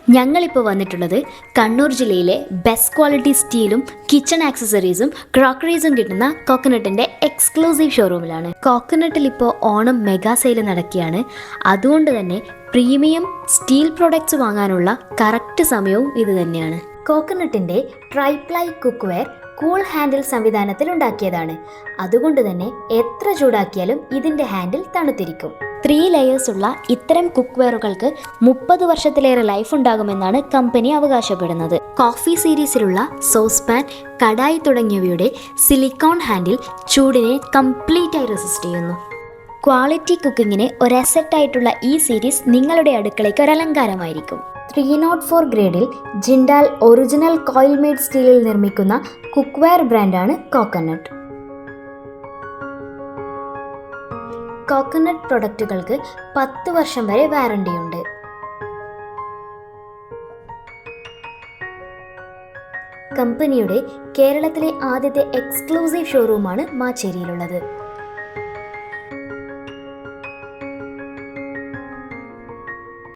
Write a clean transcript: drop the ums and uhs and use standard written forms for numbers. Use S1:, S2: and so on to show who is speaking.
S1: ഞങ്ങളിപ്പോൾ വന്നിട്ടുള്ളത് കണ്ണൂർ ജില്ലയിലെ ബെസ്റ്റ് ക്വാളിറ്റി സ്റ്റീലും കിച്ചൺ ആക്സസറീസും ക്രോക്കറീസും കിട്ടുന്ന കോക്കനട്ടിൻ്റെ എക്സ്ക്ലൂസീവ് ഷോറൂമിലാണ്. കോക്കനട്ടിൽ ഇപ്പോൾ ഓണം മെഗാ സെയിൽ നടക്കുകയാണ്. അതുകൊണ്ട് തന്നെ പ്രീമിയം സ്റ്റീൽ പ്രൊഡക്ട്സ് വാങ്ങാനുള്ള കറക്റ്റ് സമയവും ഇത് തന്നെയാണ്. കോക്കനട്ടിൻ്റെ triply cookware cool handle സംവിധാനത്തിൽ ഉണ്ടാക്കിയതാണ്. അതുകൊണ്ട് തന്നെ എത്ര ചൂടാക്കിയാലും ഇതിൻ്റെ ഹാൻഡിൽ തണുത്തിരിക്കും. 3 ലെയേഴ്സ് ഉള്ള ഇത്തരം കുക്ക് വെയറുകൾക്ക് 30 വർഷത്തിലേറെ ലൈഫ് ഉണ്ടാകുമെന്നാണ് കമ്പനി അവകാശപ്പെടുന്നത്. കോഫി സീരീസിലുള്ള സോസ് പാൻ, കടായി തുടങ്ങിയവയുടെ സിലിക്കോൺ ഹാൻഡിൽ ചൂടിനെ കംപ്ലീറ്റ് ആയി റെസിസ്റ്റ് ചെയ്യുന്നു. ക്വാളിറ്റി കുക്കിങ്ങിന് ഒരു അസറ്റായിട്ടുള്ള ഈ സീരീസ് നിങ്ങളുടെ അടുക്കളയ്ക്ക് ഒരു അലങ്കാരമായിരിക്കും. 304 ഗ്രേഡിൽ ജിൻഡാൽ ഒറിജിനൽ കോയിൽ മെയ്ഡ് സ്റ്റീലിൽ നിർമ്മിക്കുന്ന കുക്ക് വെയർ ബ്രാൻഡാണ് കോക്കനട്ട്. കോക്കനട്ട് പ്രൊഡക്റ്റുകൾക്ക് 10 വർഷം വരെ വാറണ്ടിയുണ്ട്. കമ്പനിയുടെ കേരളത്തിലെ ആദ്യത്തെ എക്സ്ക്ലൂസീവ് ഷോറൂമാണ് മാച്ചേരിയിലുള്ളത്.